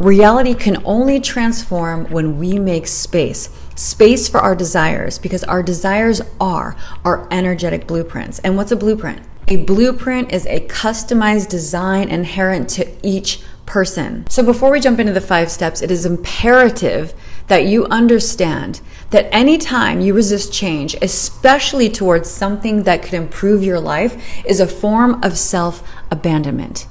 Reality can only transform when we make space for our desires, because our desires are our energetic blueprints. And what's a blueprint? A blueprint is a customized design inherent to each person. So before we jump into the 5 steps, it is imperative that you understand that anytime you resist change, especially towards something that could improve your life, is a form of self-abandonment.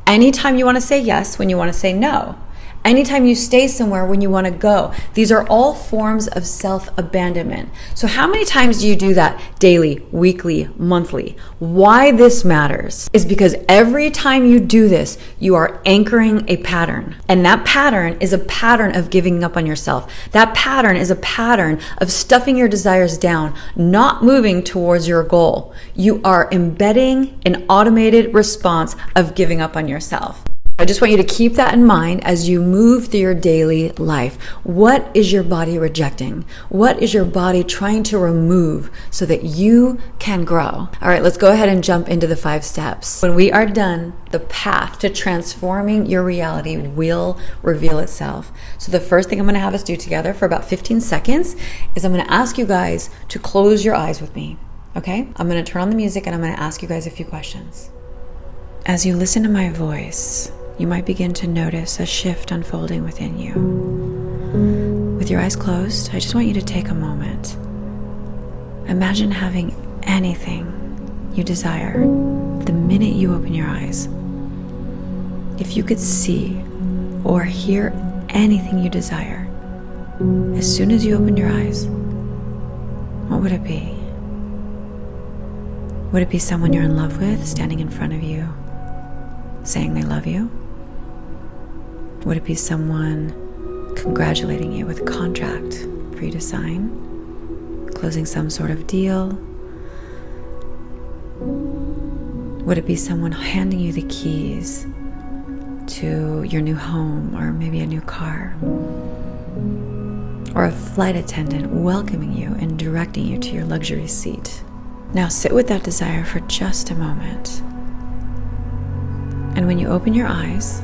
Anytime you want to say yes when you want to say no. Anytime you stay somewhere when you want to go. These are all forms of self-abandonment. So how many times do you do that daily, weekly, monthly? Why this matters is because every time you do this, you are anchoring a pattern. And that pattern is a pattern of giving up on yourself. That pattern is a pattern of stuffing your desires down, not moving towards your goal. You are embedding an automated response of giving up on yourself. I just want you to keep that in mind as you move through your daily life. What is your body rejecting? What is your body trying to remove so that you can grow? All right, let's go ahead and jump into the 5 steps. When we are done, the path to transforming your reality will reveal itself. So the first thing I'm going to have us do together for about 15 seconds is I'm going to ask you guys to close your eyes with me. Okay? I'm going to turn on the music and I'm going to ask you guys a few questions. As you listen to my voice, you might begin to notice a shift unfolding within you. With your eyes closed, I just want you to take a moment. Imagine having anything you desire the minute you open your eyes. If you could see or hear anything you desire, as soon as you open your eyes, what would it be? Would it be someone you're in love with standing in front of you, saying they love you? Would it be someone congratulating you with a contract for you to sign, closing some sort of deal? Would it be someone handing you the keys to your new home or maybe a new car? Or a flight attendant welcoming you and directing you to your luxury seat? Now sit with that desire for just a moment. And when you open your eyes,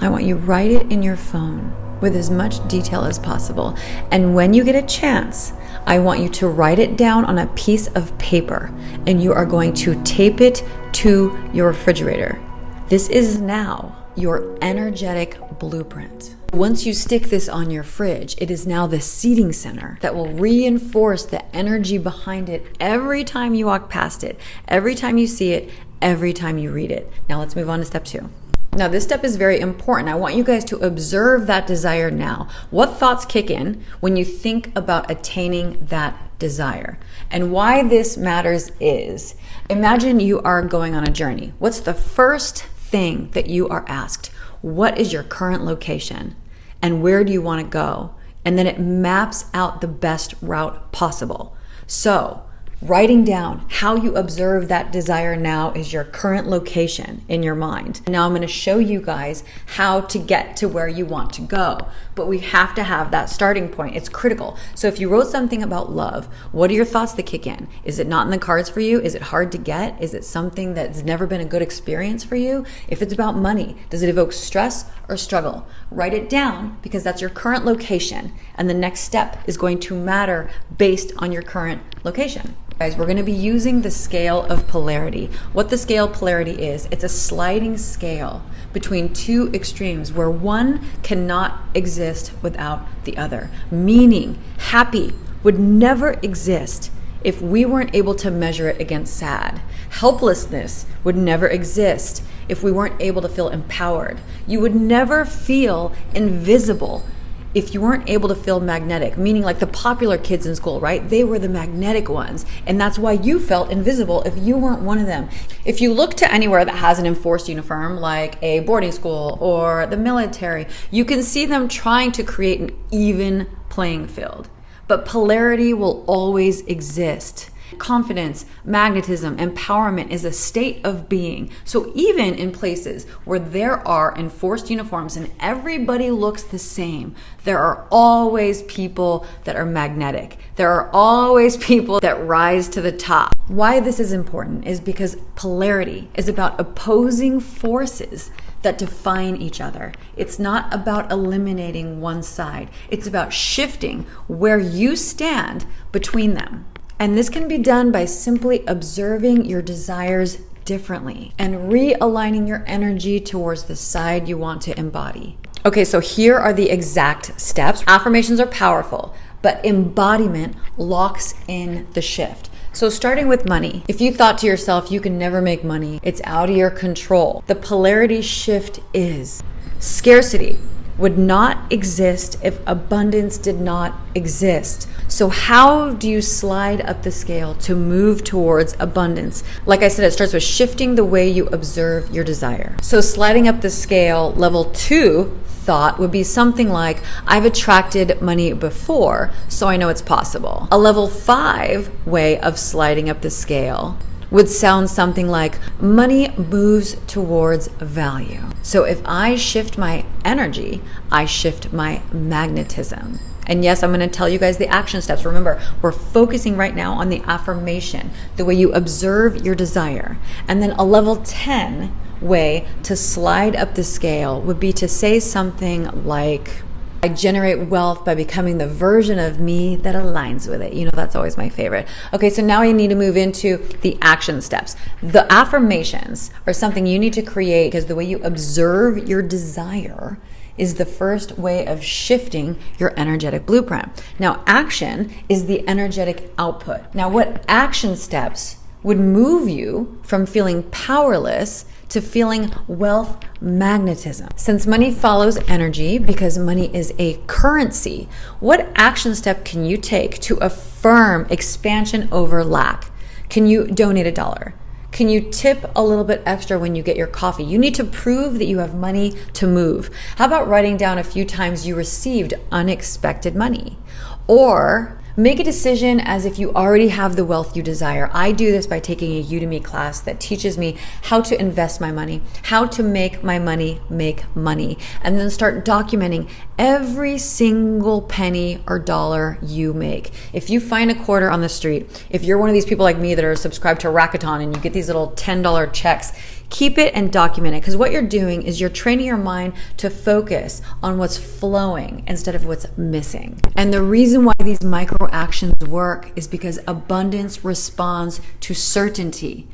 I want you to write it in your phone with as much detail as possible. And when you get a chance, I want you to write it down on a piece of paper and you are going to tape it to your refrigerator. This is now your energetic blueprint. Once you stick this on your fridge, it is now the seating center that will reinforce the energy behind it every time you walk past it, every time you see it, every time you read it. Now let's move on to step 2. Now this step is very important. I want you guys to observe that desire now. What thoughts kick in when you think about attaining that desire? And why this matters is, imagine you are going on a journey. What's the first thing that you are asked? What is your current location? And where do you want to go? And then it maps out the best route possible. So writing down how you observe that desire now is your current location in your mind. Now I'm going to show you guys how to get to where you want to go. But we have to have that starting point. It's critical. So if you wrote something about love, what are your thoughts that kick in? Is it not in the cards for you? Is it hard to get? Is it something that's never been a good experience for you? If it's about money, does it evoke stress or struggle? Write it down because that's your current location. And the next step is going to matter based on your current location. Guys, we're going to be using the scale of polarity. What the scale polarity is, it's a sliding scale between 2 extremes where one cannot exist without the other. Meaning, happy would never exist if we weren't able to measure it against sad. Helplessness would never exist if we weren't able to feel empowered. You would never feel invisible if you weren't able to feel magnetic, meaning like the popular kids in school, right? They were the magnetic ones. And that's why you felt invisible if you weren't one of them. If you look to anywhere that has an enforced uniform, like a boarding school or the military, you can see them trying to create an even playing field. But polarity will always exist. Confidence, magnetism, empowerment is a state of being. So even in places where there are enforced uniforms and everybody looks the same, there are always people that are magnetic. There are always people that rise to the top. Why this is important is because polarity is about opposing forces that define each other. It's not about eliminating one side. It's about shifting where you stand between them. And this can be done by simply observing your desires differently and realigning your energy towards the side you want to embody. Okay, so here are the exact steps. Affirmations are powerful, but embodiment locks in the shift. So starting with money, if you thought to yourself, you can never make money, it's out of your control. The polarity shift is scarcity would not exist if abundance did not exist. So how do you slide up the scale to move towards abundance? Like I said, it starts with shifting the way you observe your desire. So sliding up the scale, level 2 thought would be something like, I've attracted money before, so I know it's possible. A level 5 way of sliding up the scale would sound something like, money moves towards value. So if I shift my energy, I shift my magnetism. And yes, I'm going to tell you guys the action steps. Remember, we're focusing right now on the affirmation, the way you observe your desire. And then a level 10 way to slide up the scale would be to say something like, I generate wealth by becoming the version of me that aligns with it. You know, that's always my favorite. Okay, so now I need to move into the action steps. The affirmations are something you need to create because the way you observe your desire is the first way of shifting your energetic blueprint. Now, action is the energetic output. Now, what action steps would move you from feeling powerless to feeling wealth magnetism? Since money follows energy because money is a currency, what action step can you take to affirm expansion over lack? Can you donate $1? Can you tip a little bit extra when you get your coffee? You need to prove that you have money to move. How about writing down a few times you received unexpected money? Or make a decision as if you already have the wealth you desire. I do this by taking a Udemy class that teaches me how to invest my money, how to make my money make money, and then start documenting every single penny or dollar you make. If you find a quarter on the street, if you're one of these people like me that are subscribed to Rakuten and you get these little $10 checks, keep it and document it, because what you're doing is you're training your mind to focus on what's flowing instead of what's missing. And the reason why these micro actions work is because abundance responds to certainty.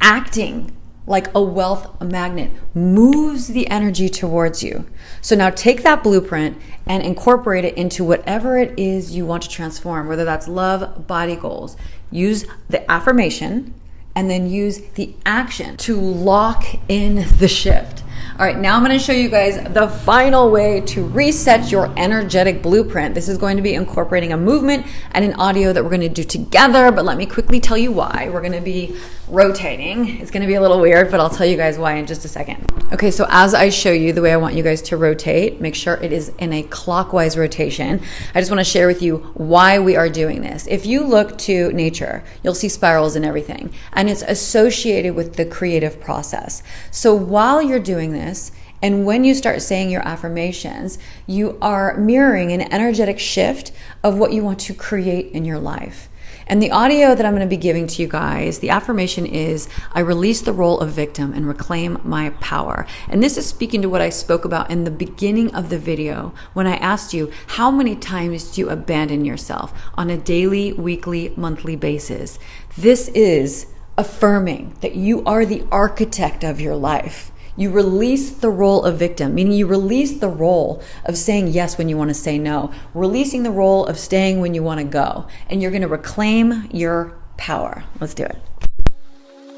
Acting like a wealth magnet moves the energy towards you. So now take that blueprint and incorporate it into whatever it is you want to transform, whether that's love, body goals. Use the affirmation and then use the action to lock in the shift. All right, now I'm going to show you guys the final way to reset your energetic blueprint. This is going to be incorporating a movement and an audio that we're going to do together, but let me quickly tell you why. We're going to be rotating. It's going to be a little weird, but I'll tell you guys why in just a second. Okay, so as I show you the way I want you guys to rotate, make sure it is in a clockwise rotation. I just want to share with you why we are doing this. If you look to nature, you'll see spirals and everything, and it's associated with the creative process. So while you're doing this, and when you start saying your affirmations, you are mirroring an energetic shift of what you want to create in your life. And the audio that I'm going to be giving to you guys, the affirmation is, I release the role of victim and reclaim my power. And this is speaking to what I spoke about in the beginning of the video when I asked you, how many times do you abandon yourself on a daily, weekly, monthly basis? This is affirming that you are the architect of your life. You release the role of victim, meaning you release the role of saying yes when you want to say no, releasing the role of staying when you want to go, and you're going to reclaim your power. Let's do it.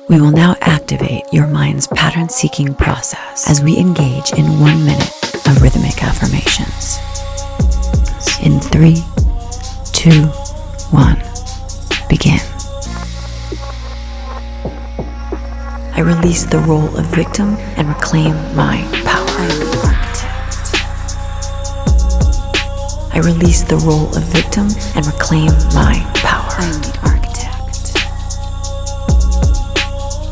We will now activate your mind's pattern-seeking process as we engage in 1 minute of rhythmic affirmations. In 3, 2, 1, begin. I release the role of victim and reclaim my power. I am the architect. I release the role of victim and reclaim my power. I am the architect.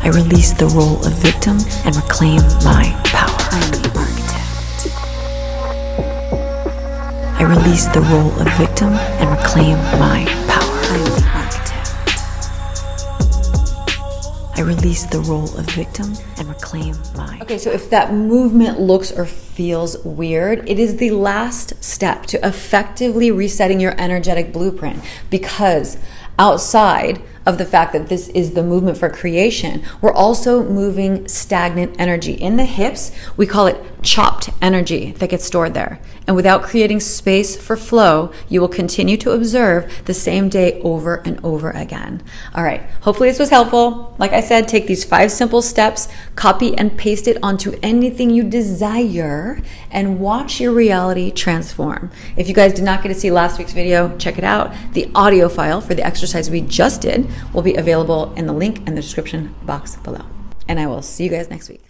I release the role of victim and reclaim my power. I am the architect. I release the role of victim and reclaim my power. I am the architect. I I release the role of victim and reclaim mine. Okay, so if that movement looks or feels weird, it is the last step to effectively resetting your energetic blueprint, because outside of the fact that this is the movement for creation, we're also moving stagnant energy. In the hips, we call it chopped energy that gets stored there. And without creating space for flow, you will continue to observe the same day over and over again. All right, hopefully this was helpful. Like I said, take these 5 simple steps, copy and paste it onto anything you desire, and watch your reality transform. If you guys did not get to see last week's video, check it out. The audio file for the exercise we just did will be available in the link in the description box below. And I will see you guys next week.